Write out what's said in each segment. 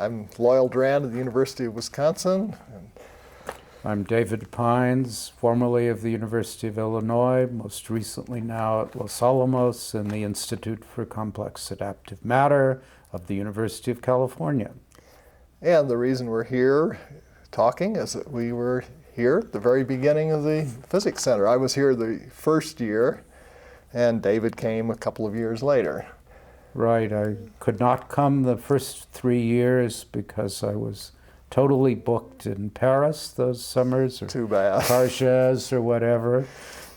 I'm Loyal Durand at the University of Wisconsin. I'm David Pines, formerly of the University of Illinois, most recently now at Los Alamos in the Institute for Complex Adaptive Matter of the University of California. And the reason we're here talking is that we were here at the very beginning of the Physics Center. I was here the first year, and David came a couple of years later. Right, I could not come the first 3 years because I was totally booked in Paris those summers, or Too bad. Cargés or whatever.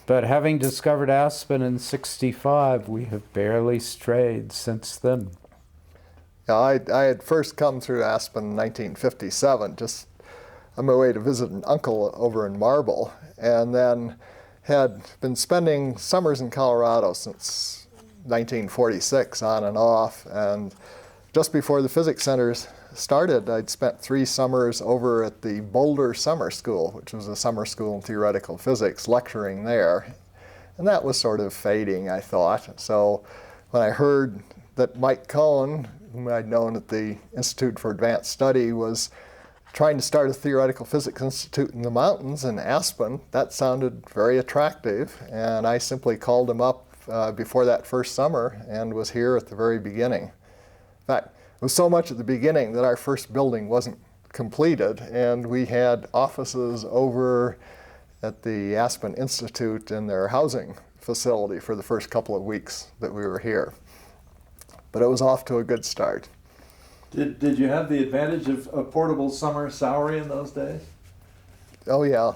But having discovered Aspen in '65, we have barely strayed since then. Yeah, I had first come through Aspen in 1957, just on my way to visit an uncle over in Marble, and then had been spending summers in Colorado since 1946 on and off. And just before the Physics Centers started, I'd spent 3 summers over at the Boulder Summer School, which was a summer school in theoretical physics, lecturing there. And that was sort of fading, I thought. So when I heard that Mike Cohen, whom I'd known at the Institute for Advanced Study, was trying to start a theoretical physics institute in the mountains in Aspen, that sounded very attractive. And I simply called him up before that first summer and was here at the very beginning. In fact, it was so much at the beginning that our first building wasn't completed, and we had offices over at the Aspen Institute in their housing facility for the first couple of weeks that we were here. But it was off to a good start. Did you have the advantage of a portable summer salary in those days? Oh yeah,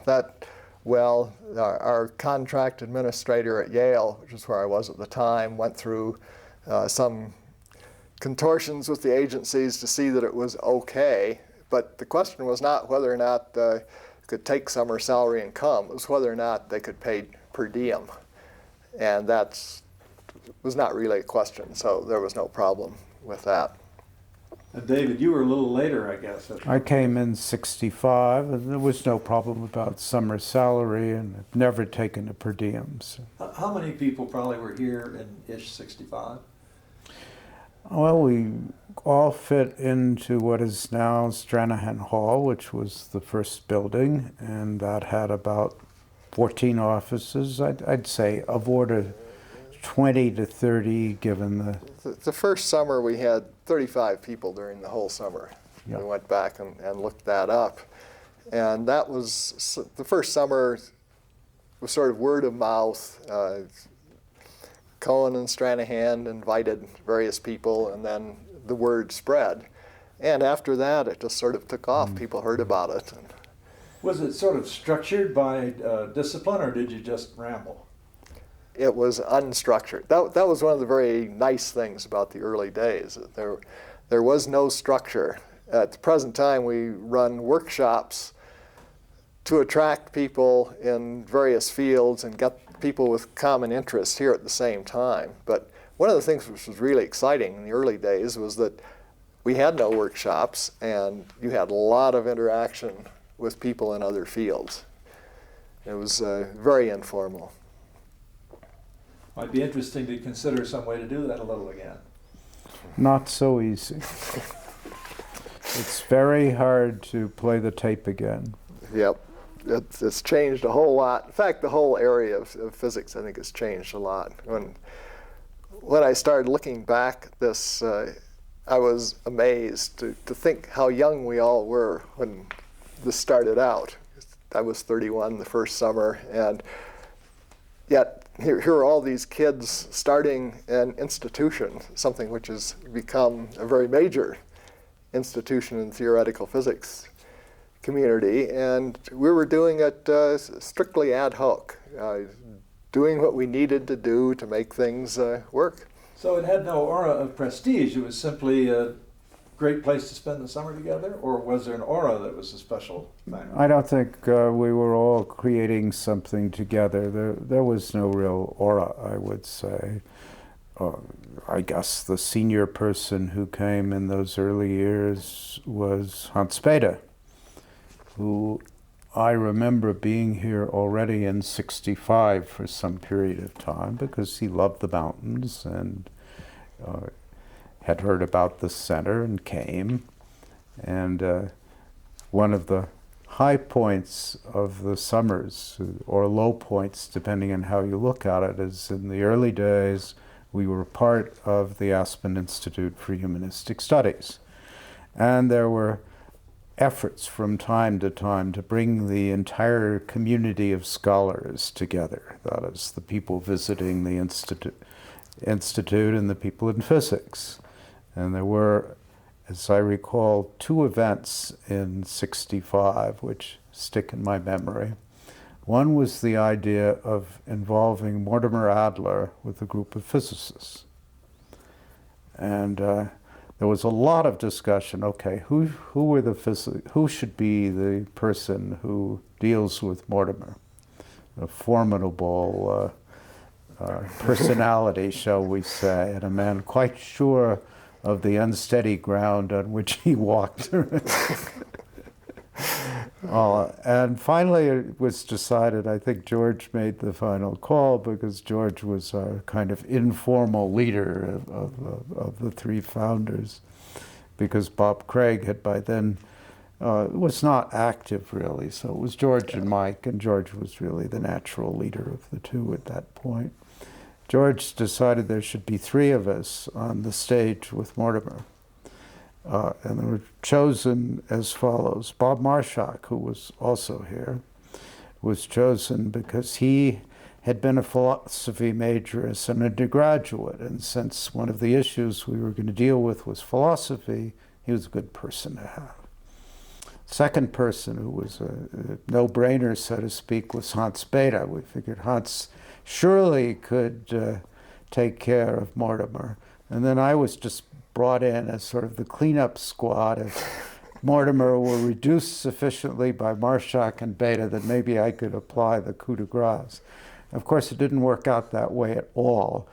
well, our contract administrator at Yale, which is where I was at the time, went through some contortions with the agencies to see that it was okay. But the question was not whether or not they could take summer salary and come. It was whether or not they could pay per diem. And that was not really a question, so there was no problem with that. And David, you were a little later, I guess. I came in '65, and there was no problem about summer salary, and I've never taken a per diem. So. How many people probably were here in ish '65? Well, we all fit into what is now Stranahan Hall, which was the first building, and that had about 14 offices. I'd say of order 20 to 30, given the first summer we had 35 people during the whole summer. Yep. We went back and looked that up. And that was, the first summer was sort of word of mouth. Cohen and Stranahan invited various people, and then the word spread. And after that, it just sort of took off. People heard about it. Was it sort of structured by discipline, or did you just ramble? It was unstructured. That was one of the very nice things about the early days. There was no structure. At the present time, we run workshops to attract people in various fields and get people with common interests here at the same time. But one of the things which was really exciting in the early days was that we had no workshops, and you had a lot of interaction with people in other fields. It was very informal. Might be interesting to consider some way to do that a little again. Not so easy. It's very hard to play the tape again. Yep. It's changed a whole lot. In fact, the whole area of physics, I think, has changed a lot. When I started looking back at this, I was amazed to think how young we all were when this started out. I was 31 the first summer, and yet here are all these kids starting an institution, something which has become a very major institution in the theoretical physics community, and we were doing it strictly ad hoc, doing what we needed to do to make things work. So it had no aura of prestige. It was simply a great place to spend the summer together, or was there an aura that was a special thing? I don't think we were all creating something together. There was no real aura, I would say. I guess the senior person who came in those early years was Hans Bethe, who I remember being here already in '65 for some period of time because he loved the mountains and had heard about the center and came. And one of the high points of the summers, or low points, depending on how you look at it, is in the early days, we were part of the Aspen Institute for Humanistic Studies. And there were efforts from time to bring the entire community of scholars together. That is, the people visiting the institute and the people in physics. And there were, as I recall, 2 events in '65 which stick in my memory. One was the idea of involving Mortimer Adler with a group of physicists. And there was a lot of discussion, okay, who should be the person who deals with Mortimer? A formidable personality, shall we say, and a man quite sure of the unsteady ground on which he walked. And finally it was decided, I think George made the final call, because George was our kind of informal leader of the 3 founders, because Bob Craig had by then was not active really, so it was George and Mike, and George was really the natural leader of the 2 at that point. George decided there should be 3 of us on the stage with Mortimer. And they were chosen as follows. Bob Marshak, who was also here, was chosen because he had been a philosophy major as an undergraduate, and since one of the issues we were going to deal with was philosophy, he was a good person to have. Second person, who was a no-brainer, so to speak, was Hans Bethe. We figured Hans surely could take care of Mortimer. And then I was just brought in as sort of the cleanup squad. If Mortimer were reduced sufficiently by Marshak and Bethe, that maybe I could apply the coup de grace. Of course, it didn't work out that way at all.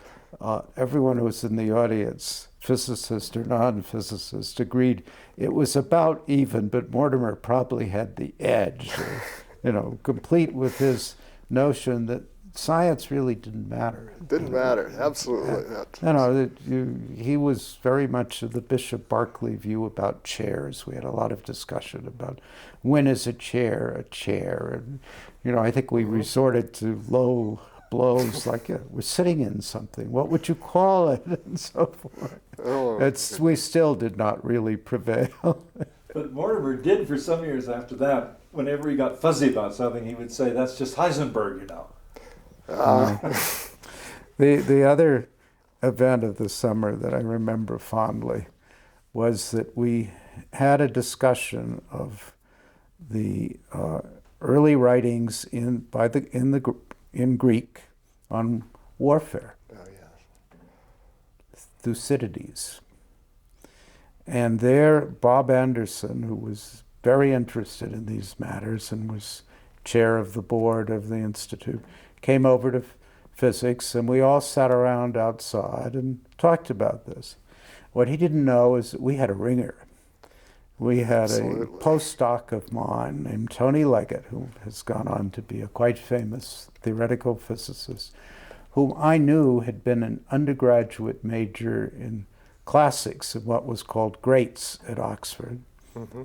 Everyone who was in the audience, physicist or non-physicist, agreed it was about even, but Mortimer probably had the edge, complete with his notion that science really didn't matter. Didn't matter, absolutely. He was very much of the Bishop Berkeley view about chairs. We had a lot of discussion about when is a chair, and I think we resorted to low blows like, we're sitting in something, what would you call it, and so forth. We still did not really prevail. But Mortimer did for some years after that. Whenever he got fuzzy about something, he would say, that's just Heisenberg, The other event of the summer that I remember fondly was that we had a discussion of the early writings in Greek on warfare. Thucydides. And there, Bob Anderson, who was very interested in these matters and was chair of the board of the Institute, came over to physics, and we all sat around outside and talked about this. What he didn't know is that we had a ringer. We had a postdoc of mine named Tony Leggett, who has gone on to be a quite famous theoretical physicist, whom I knew had been an undergraduate major in classics in what was called Greats at Oxford,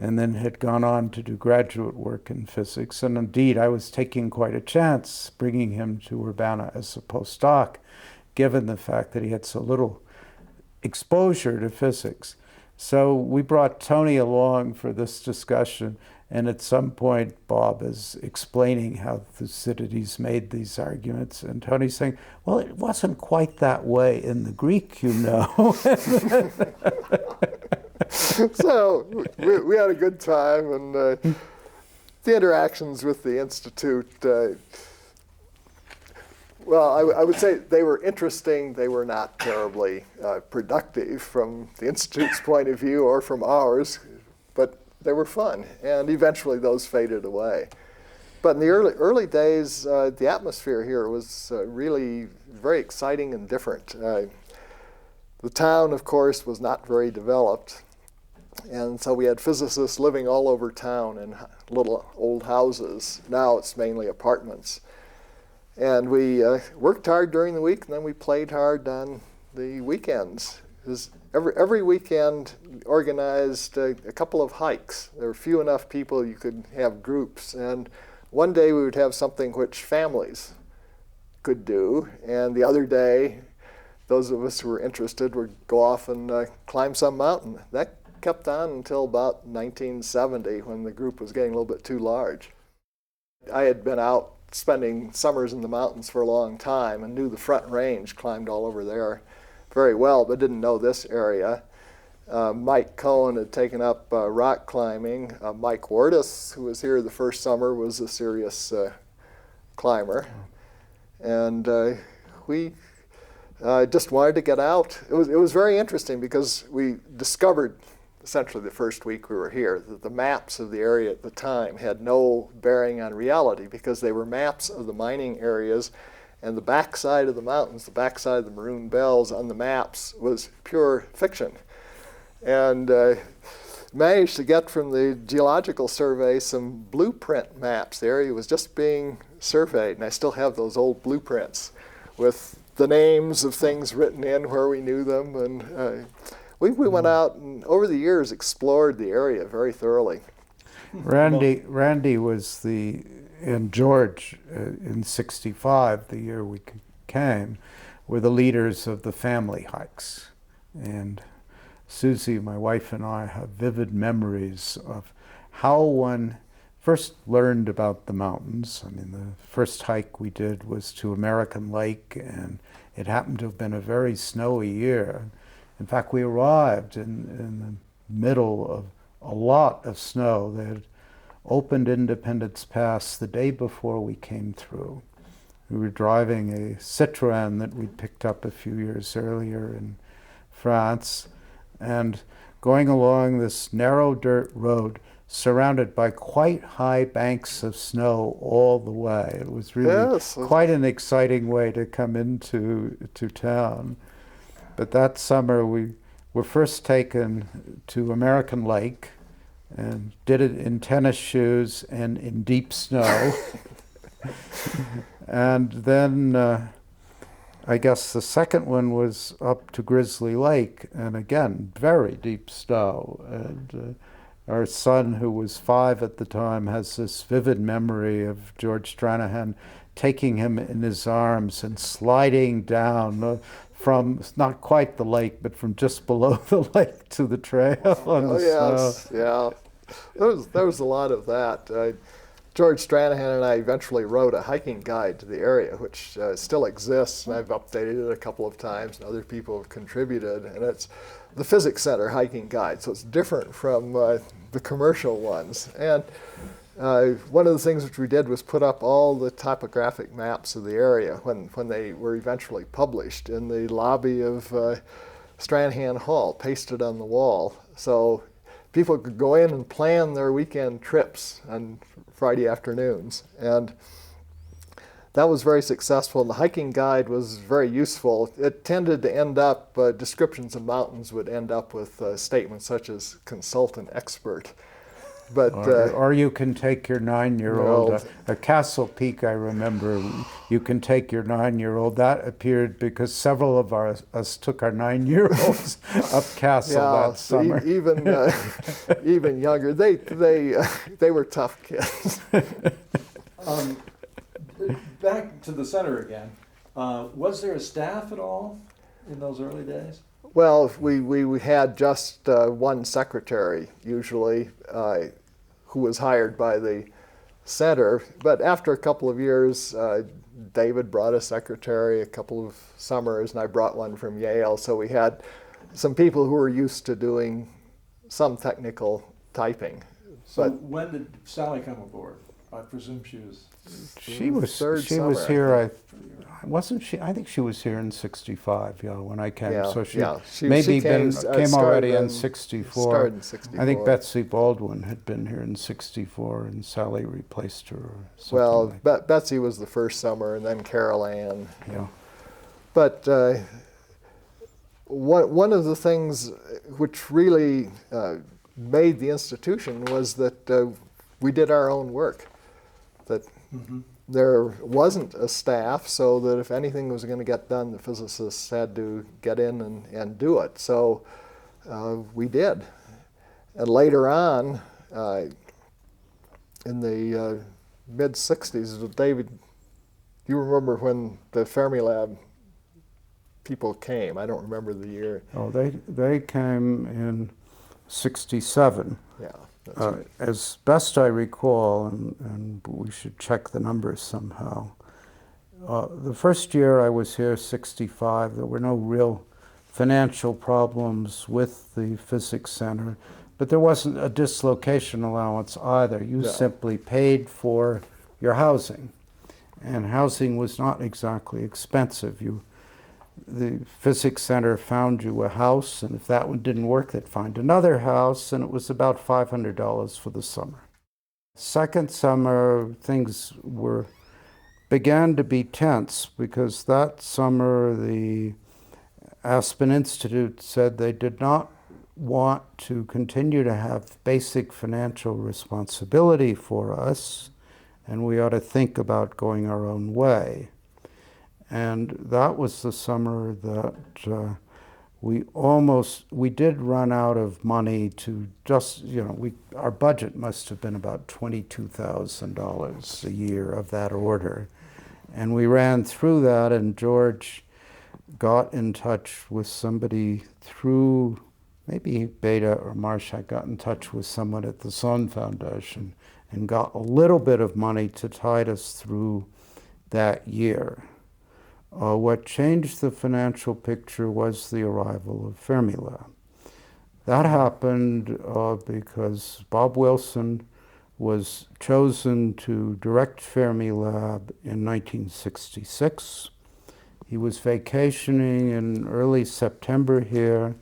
and then had gone on to do graduate work in physics. And indeed, I was taking quite a chance bringing him to Urbana as a postdoc, given the fact that he had so little exposure to physics. So we brought Tony along for this discussion, and at some point Bob is explaining how Thucydides made these arguments, and Tony's saying, well, it wasn't quite that way in the Greek, So we had a good time, and the interactions with the Institute, I would say they were interesting. They were not terribly productive from the Institute's point of view or from ours, but they were fun, and eventually those faded away. But in the early days, the atmosphere here was really very exciting and different. The town, of course, was not very developed, and so we had physicists living all over town in little old houses. Now it's mainly apartments. And we worked hard during the week, and then we played hard on the weekends. Every weekend organized a couple of hikes. There were few enough people you could have groups, and one day we would have something which families could do, and the other day those of us who were interested would go off and climb some mountain. That kept on until about 1970, when the group was getting a little bit too large. I had been out spending summers in the mountains for a long time and knew the Front Range, climbed all over there very well, but didn't know this area. Mike Cohen had taken up rock climbing. Mike Wardis, who was here the first summer, was a serious climber. And we just wanted to get out. It was very interesting because we discovered, essentially the first week we were here, that the maps of the area at the time had no bearing on reality, because they were maps of the mining areas, and the backside of the mountains, the backside of the Maroon Bells on the maps was pure fiction. And managed to get from the Geological Survey some blueprint maps. The area was just being surveyed, and I still have those old blueprints with the names of things written in where we knew them. And we went out and over the years explored the area very thoroughly. Randy was and George in '65, the year we came, were the leaders of the family hikes. And Susie, my wife, and I have vivid memories of how one first learned about the mountains. I mean, the first hike we did was to American Lake, and it happened to have been a very snowy year. In fact, we arrived in the middle of a lot of snow. They had opened Independence Pass the day before we came through. We were driving a Citroën that we'd picked up a few years earlier in France, and going along this narrow dirt road surrounded by quite high banks of snow all the way. It was really quite an exciting way to come into town. But that summer we were first taken to American Lake and did it in tennis shoes and in deep snow. And then I guess the second one was up to Grizzly Lake, and again, very deep snow. And our son, who was 5 at the time, has this vivid memory of George Stranahan taking him in his arms and sliding down from not quite the lake, but from just below the lake to the trail on the snow. Yeah. There was a lot of that. George Stranahan and I eventually wrote a hiking guide to the area, which still exists, and I've updated it a couple of times, and other people have contributed, and it's the Physics Center hiking guide, so it's different from the commercial ones. And one of the things which we did was put up all the topographic maps of the area when they were eventually published in the lobby of Stranahan Hall, pasted on the wall. So people could go in and plan their weekend trips on Friday afternoons. And that was very successful, and the hiking guide was very useful. It tended to end up, descriptions of mountains would end up with statements such as consultant expert. But, or you can take your 9-year-old. At Castle Peak, I remember, you can take your 9-year-old. That appeared because several of us took our 9-year-olds up Castle that summer. Even younger. They were tough kids. Back to the center again. Was there a staff at all in those early days? Well, we had just one secretary, usually, who was hired by the center. But after a couple of years, David brought a secretary a couple of summers, and I brought one from Yale. So we had some people who were used to doing some technical typing. So when did Sally come aboard? I presume she was... She was here. Wasn't she? I think she was here in '65. Yeah, when I came. Yeah, so she maybe came already in '64. Started in '64. I think Betsy Baldwin had been here in '64, and Sally replaced her. Or something well, like Betsy was the first summer, and then Carol Ann. Yeah. But one of the things which really made the institution was that we did our own work. That there wasn't a staff, so that if anything was going to get done, the physicists had to get in and do it. So we did. And later on, in the mid-60s, David, you remember when the Fermilab people came? I don't remember the year. Oh, they came in 67. Yeah, that's right. As best I recall, and we should check the numbers somehow, the first year I was here, 65, there were no real financial problems with the Physics Center, but there wasn't a dislocation allowance either. You simply paid for your housing, and housing was not exactly expensive. The Physics Center found you a house, and if that one didn't work, they'd find another house, and it was about $500 for the summer. Second summer, things began to be tense, because that summer the Aspen Institute said they did not want to continue to have basic financial responsibility for us, and we ought to think about going our own way. And that was the summer that we did run out of money to just, our budget must have been about $22,000 a year of that order. And we ran through that, and George got in touch with somebody through, maybe Beta or Marshak got in touch with someone at the Sun Foundation and got a little bit of money to tide us through that year. What changed the financial picture was the arrival of Fermilab. That happened because Bob Wilson was chosen to direct Fermilab in 1966. He was vacationing in early September here.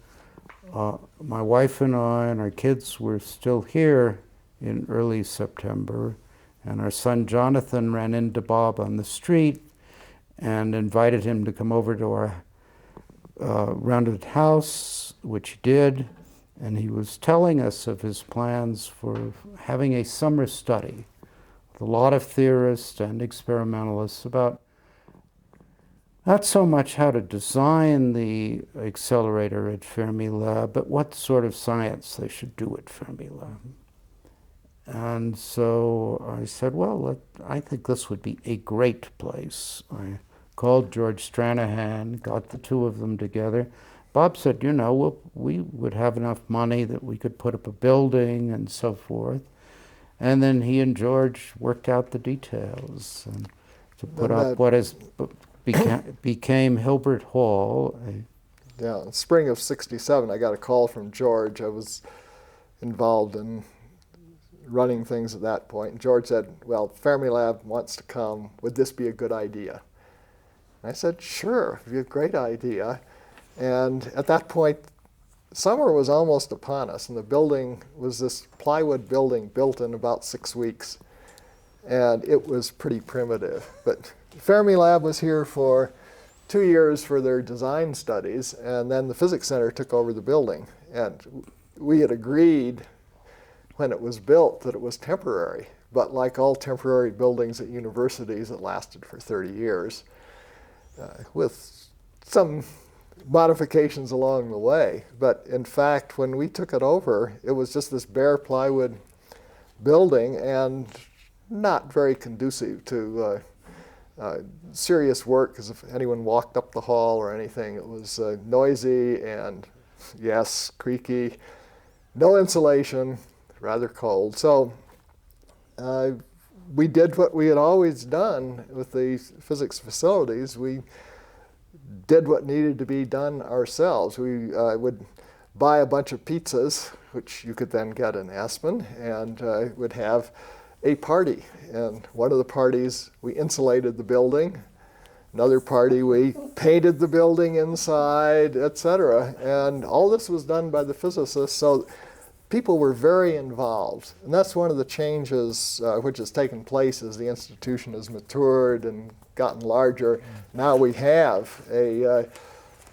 My wife and I and our kids were still here in early September, and our son Jonathan ran into Bob on the street and invited him to come over to our rounded house, which he did, and he was telling us of his plans for having a summer study with a lot of theorists and experimentalists about not so much how to design the accelerator at Fermilab, but what sort of science they should do at Fermilab. And so I said, well, I think this would be a great place. I called George Stranahan, got the two of them together. Bob said, we would have enough money that we could put up a building and so forth. And then he and George worked out the details and to put up what became Hilbert Hall. Yeah, in spring of '67, I got a call from George. I was involved in running things at that point. And George said, well, Fermilab wants to come. Would this be a good idea? And I said, sure, it'd be a great idea. And at that point, summer was almost upon us, and the building was this plywood building built in about 6 weeks. And it was pretty primitive. But Fermilab was here for 2 years for their design studies, and then the Physics Center took over the building. And we had agreed when it was built that it was temporary. But like all temporary buildings at universities, it lasted for 30 years with some modifications along the way. But in fact, when we took it over, it was just this bare plywood building and not very conducive to serious work, because if anyone walked up the hall or anything, it was noisy and, yes, creaky, no insulation, rather cold. So we did what we had always done with the physics facilities. We did what needed to be done ourselves. We would buy a bunch of pizzas, which you could then get in Aspen, and would have a party. And one of the parties, we insulated the building. Another party, we painted the building inside, etc. And all this was done by the physicists. So people were very involved. And that's one of the changes which has taken place as the institution has matured and gotten larger. Now we have a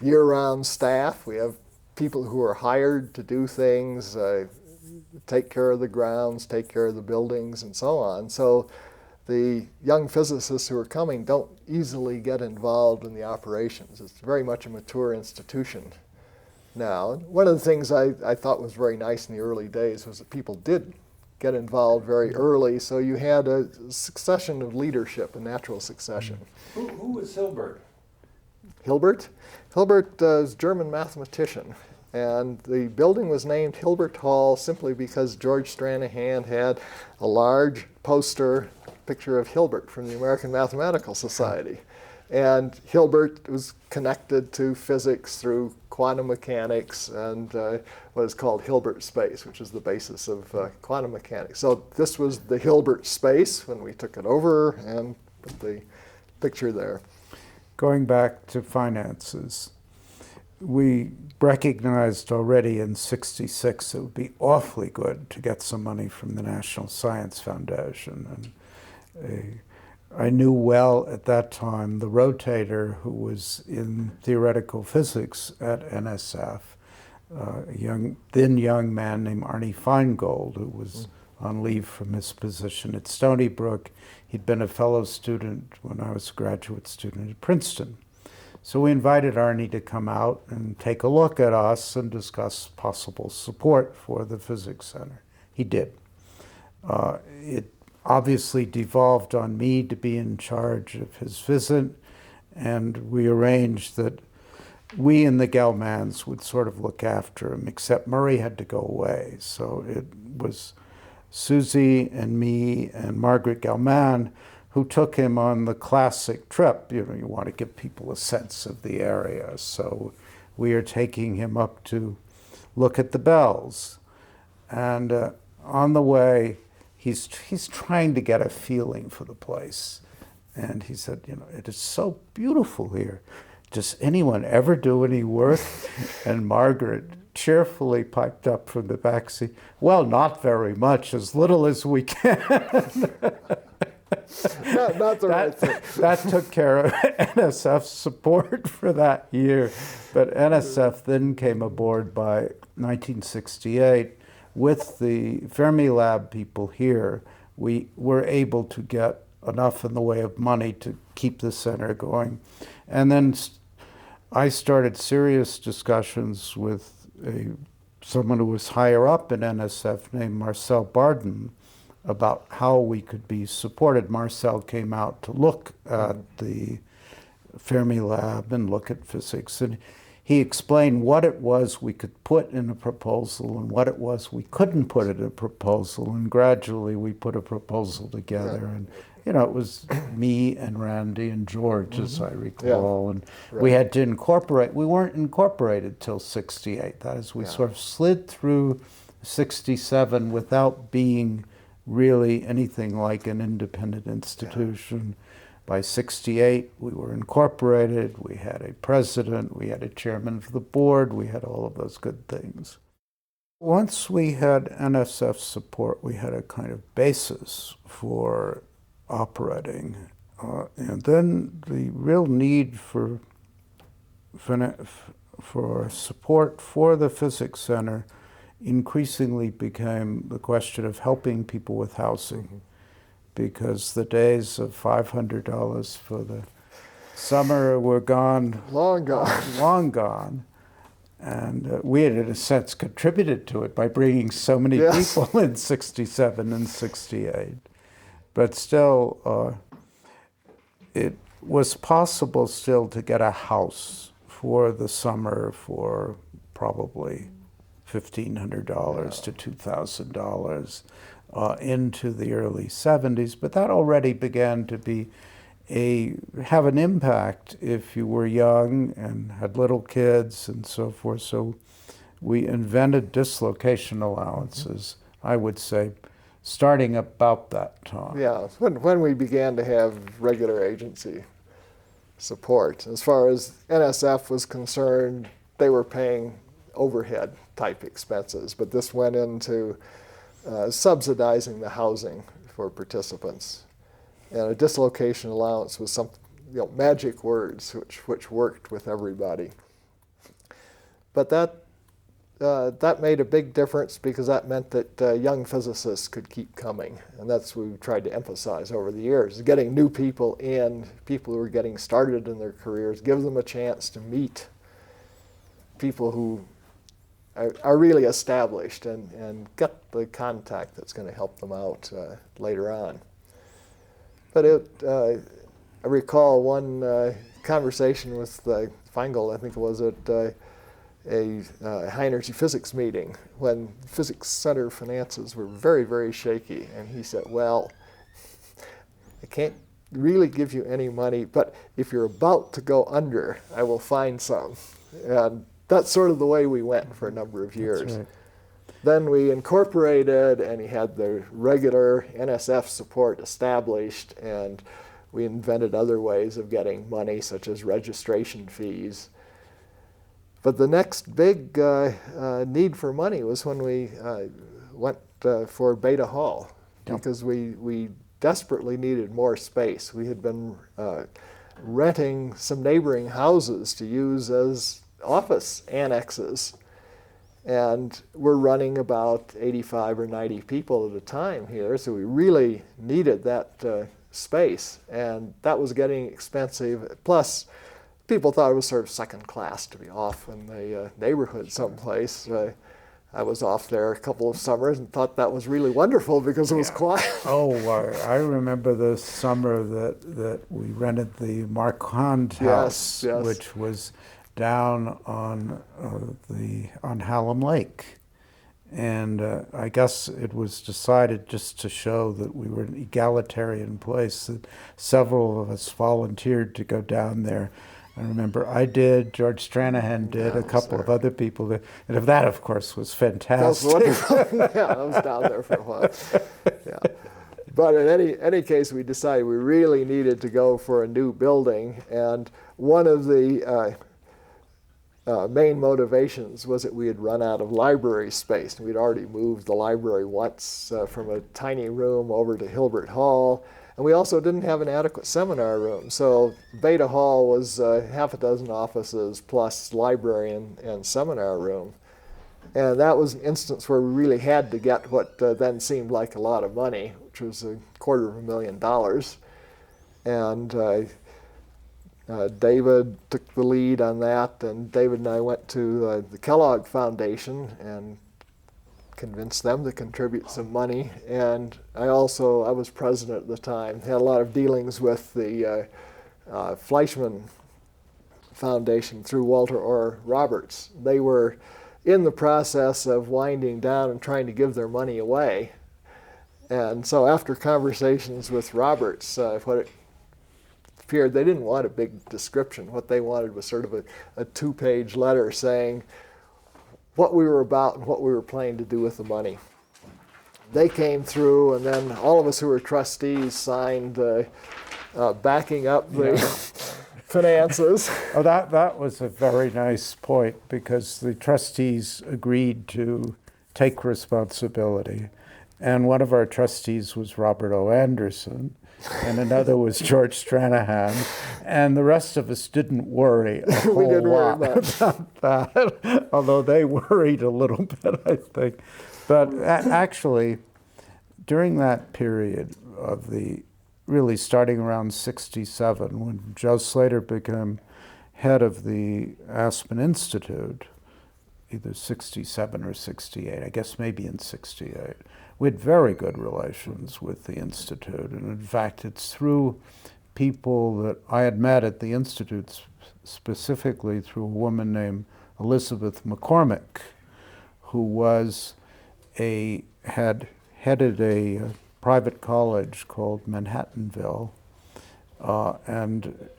year-round staff. We have people who are hired to do things, take care of the grounds, take care of the buildings, and so on. So the young physicists who are coming don't easily get involved in the operations. It's very much a mature institution now. One of the things I thought was very nice in the early days was that people did get involved very early, so you had a succession of leadership, a natural succession. Who was Hilbert? Hilbert? Hilbert is a German mathematician, and the building was named Hilbert Hall simply because George Stranahan had a large poster picture of Hilbert from the American Mathematical Society. And Hilbert was connected to physics through quantum mechanics and what is called Hilbert space, which is the basis of quantum mechanics. So this was the Hilbert space when we took it over and put the picture there. Going back to finances, we recognized already in '66 it would be awfully good to get some money from the National Science Foundation. And I knew well at that time the rotator who was in theoretical physics at NSF, a thin young man named Arnie Feingold, who was on leave from his position at Stony Brook. He'd been a fellow student when I was a graduate student at Princeton. So we invited Arnie to come out and take a look at us and discuss possible support for the Physics Center. He did. It obviously devolved on me to be in charge of his visit, and we arranged that we and the Gelmans would sort of look after him, except Murray had to go away. So it was Susie and me and Margaret Gelman who took him on the classic trip. You know, you want to give people a sense of the area. So we are taking him up to look at the bells. And on the way, he's trying to get a feeling for the place. And he said, you know, it is so beautiful here. Does anyone ever do any work? And Margaret cheerfully piped up from the back seat, well, not very much, as little as we can. Not the right thing. That took care of NSF's support for that year. But NSF then came aboard by 1968. With the Fermilab people here, we were able to get enough in the way of money to keep the center going. And then I started serious discussions with someone who was higher up in NSF named Marcel Barden about how we could be supported. Marcel came out to look at the Fermilab and look at physics, and he explained what it was we could put in a proposal and what it was we couldn't put in a proposal, and gradually we put a proposal together. Yeah. And you know, it was me and Randy and George, as I recall, and Right. we had to incorporate. We weren't incorporated till '68. That is, we sort of slid through '67 without being really anything like an independent institution. By '68, we were incorporated, we had a president, we had a chairman of the board, we had all of those good things. Once we had NSF support, we had a kind of basis for operating. And then the real need for support for the Physics Center increasingly became the question of helping people with housing. Because the days of $500 for the summer were gone. Long gone. Long gone. And we had, in a sense, contributed to it by bringing so many people in '67 and '68. But still, it was possible still to get a house for the summer for probably $1,500 to $2,000. Into the early '70s, but that already began to have an impact if you were young and had little kids and so forth. So we invented dislocation allowances, I would say, starting about that time. Yeah, when we began to have regular agency support. As far as NSF was concerned, they were paying overhead type expenses, but this went into subsidizing the housing for participants. And a dislocation allowance was some magic words which worked with everybody. But that that made a big difference because that meant that young physicists could keep coming. And that's what we've tried to emphasize over the years, getting new people in, people who are getting started in their careers, give them a chance to meet people who are really established and get the contact that's going to help them out later on. But I recall one conversation with Feingold, I think it was, at a high energy physics meeting when Physics Center finances were very, very shaky. And he said, well, I can't really give you any money, but if you're about to go under, I will find some. And that's sort of the way we went for a number of years. That's right. Then we incorporated, and he had the regular NSF support established, and we invented other ways of getting money, such as registration fees. But the next big need for money was when we went for Beta Hall, because we desperately needed more space. We had been renting some neighboring houses to use as office annexes, and we're running about 85 or 90 people at a time here, so we really needed that space, and that was getting expensive. Plus, people thought it was sort of second class to be off in the neighborhood someplace. I was off there a couple of summers and thought that was really wonderful because it was quiet. Oh, I remember the summer that we rented the Marquand house, Yes. which was down on Hallam Lake. And I guess it was decided, just to show that we were an egalitarian place, that several of us volunteered to go down there. I remember I did, George Stranahan did, a couple of other people did. And that, of course, was fantastic. That was wonderful. Yeah, I was down there for a while. Yeah. But in any case, we decided we really needed to go for a new building. And one of the main motivations was that we had run out of library space. We'd already moved the library once from a tiny room over to Hilbert Hall. And we also didn't have an adequate seminar room. So Beta Hall was half a dozen offices plus library and seminar room. And that was an instance where we really had to get what then seemed like a lot of money, which was $250,000. And David took the lead on that, and David and I went to the Kellogg Foundation and convinced them to contribute some money. And I was president at the time, had a lot of dealings with the Fleischmann Foundation through Walter Orr Roberts. They were in the process of winding down and trying to give their money away. And so after conversations with Roberts, what it appeared, they didn't want a big description. What they wanted was sort of a two-page letter saying what we were about and what we were planning to do with the money. They came through, and then all of us who were trustees signed backing up the finances. Oh, that was a very nice point, because the trustees agreed to take responsibility. And one of our trustees was Robert O. Anderson, and another was George Stranahan, and the rest of us didn't worry a whole lot about that, although they worried a little bit, I think. But actually, during that period of really starting around 67, when Joe Slater became head of the Aspen Institute, either 67 or 68, I guess maybe in 68, we had very good relations with the Institute. And in fact, it's through people that I had met at the Institute, specifically through a woman named Elizabeth McCormick, who had headed a private college called Manhattanville, and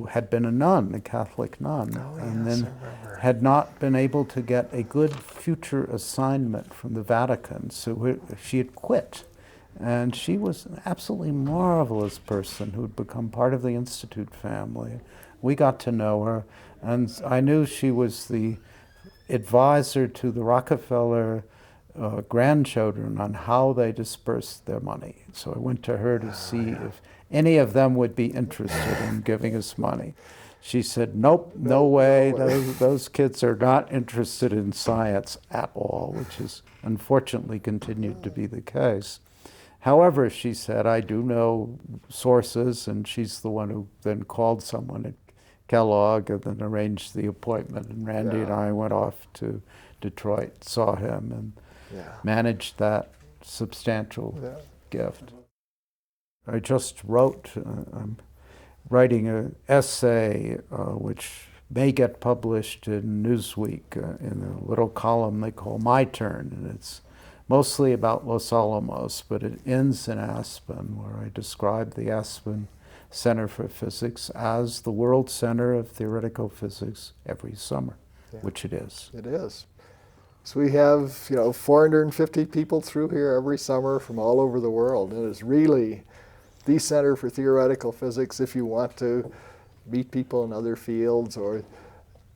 had been a nun, a Catholic nun, and then had not been able to get a good future assignment from the Vatican, so she had quit. And she was an absolutely marvelous person who had become part of the Institute family. We got to know her, and I knew she was the advisor to the Rockefeller grandchildren on how they dispersed their money. So I went to her to see if any of them would be interested in giving us money. She said, nope, no way. Those kids are not interested in science at all, which has unfortunately continued to be the case. However, she said, I do know sources, and she's the one who then called someone at Kellogg and then arranged the appointment. And Randy and I went off to Detroit, saw him, and managed that substantial gift. I just wrote, I'm writing an essay which may get published in Newsweek in a little column they call My Turn, and it's mostly about Los Alamos, but it ends in Aspen, where I describe the Aspen Center for Physics as the world center of theoretical physics every summer, which it is. It is. So we have, 450 people through here every summer from all over the world. It is really the center for theoretical physics if you want to meet people in other fields or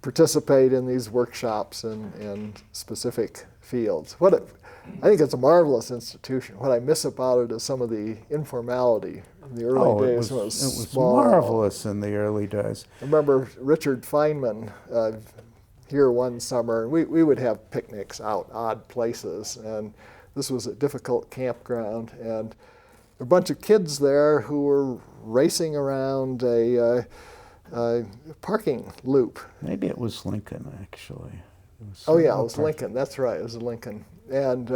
participate in these workshops in specific fields. I think it's a marvelous institution. What I miss about it is some of the informality in the early days. It was marvelous in the early days. I remember Richard Feynman here one summer, and we would have picnics out odd places, and this was a difficult campground, and a bunch of kids there who were racing around a parking loop. Maybe it was Lincoln, actually. It was Lincoln. That's right, it was Lincoln. And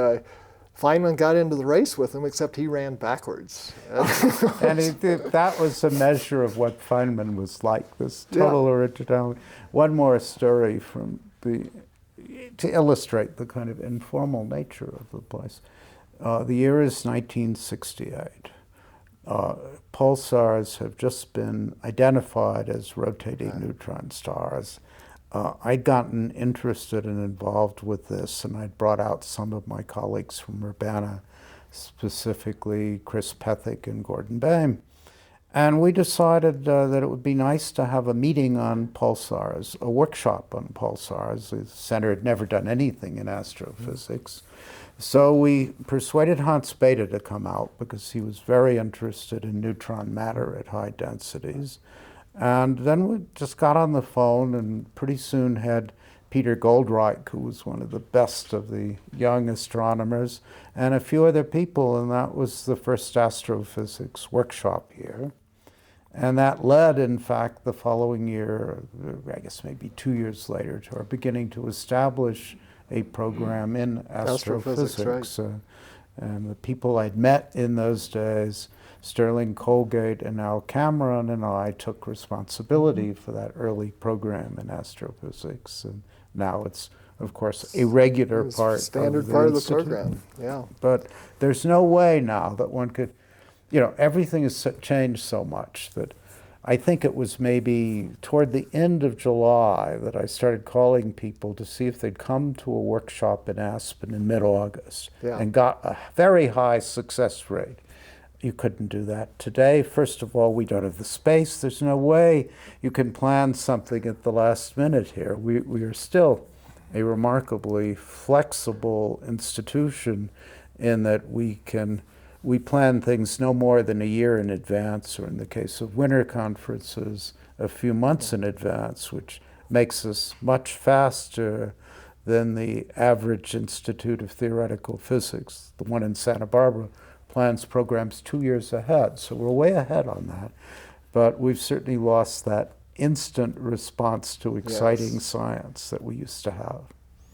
Feynman got into the race with him, except he ran backwards. And that was a measure of what Feynman was like, this total originality. One more story to illustrate the kind of informal nature of the place. The year is 1968. Pulsars have just been identified as rotating neutron stars. I'd gotten interested and involved with this, and I'd brought out some of my colleagues from Urbana, specifically Chris Pethick and Gordon Boehm. And we decided that it would be nice to have a meeting on pulsars, a workshop on pulsars. The center had never done anything in astrophysics. So we persuaded Hans Bethe to come out because he was very interested in neutron matter at high densities. And then we just got on the phone and pretty soon had Peter Goldreich, who was one of the best of the young astronomers, and a few other people, and that was the first astrophysics workshop here. And that led, in fact, the following year, I guess maybe 2 years later, to our beginning to establish a program in astrophysics. Right. And the people I'd met in those days, Sterling Colgate and Al Cameron and I, took responsibility for that early program in astrophysics. And now it's, of course, a regular part standard part of the program. Yeah. But there's no way now that one could, everything has changed so much that I think it was maybe toward the end of July that I started calling people to see if they'd come to a workshop in Aspen in mid-August and got a very high success rate. You couldn't do that today. First of all, we don't have the space. There's no way you can plan something at the last minute here. We are still a remarkably flexible institution in that we plan things no more than a year in advance, or in the case of winter conferences, a few months in advance, which makes us much faster than the average Institute of Theoretical Physics. The one in Santa Barbara plans programs 2 years ahead, so we're way ahead on that. But we've certainly lost that instant response to exciting science that we used to have.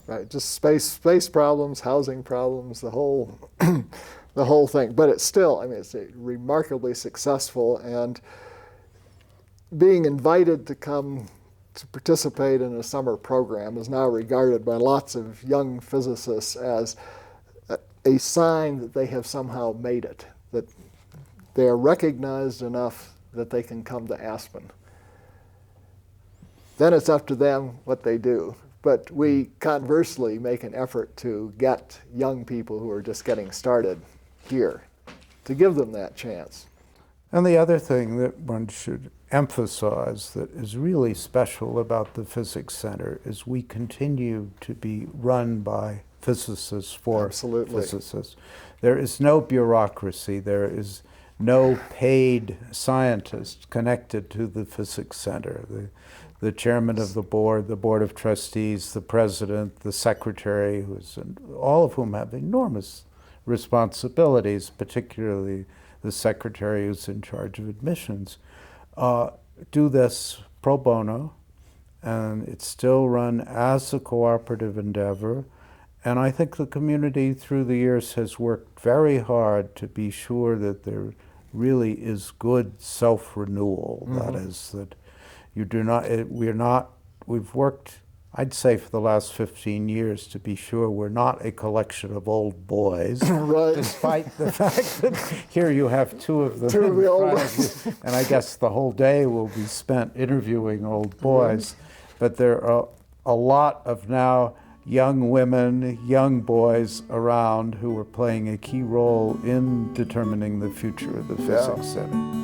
Right, just space problems, housing problems, the whole the whole thing. But it's still, it's remarkably successful, and being invited to come to participate in a summer program is now regarded by lots of young physicists as a sign that they have somehow made it, that they are recognized enough that they can come to Aspen. Then it's up to them what they do. But we conversely make an effort to get young people who are just getting started here, to give them that chance. And the other thing that one should emphasize that is really special about the Physics Center is we continue to be run by physicists for physicists. There is no bureaucracy. There is no paid scientist connected to the Physics Center. The chairman of the board of trustees, the president, the secretary, all of whom have enormous responsibilities, particularly the secretary who's in charge of admissions, do this pro bono, and it's still run as a cooperative endeavor. And I think the community through the years has worked very hard to be sure that there really is good self-renewal. That is, that you do not, we've worked, I'd say for the last 15 years to be sure we're not a collection of old boys. Right. Despite the fact that here you have two of them Two of the in old front of you, and I guess the whole day will be spent interviewing old boys. But there are a lot of now young women, young boys around who are playing a key role in determining the future of the Physics Center.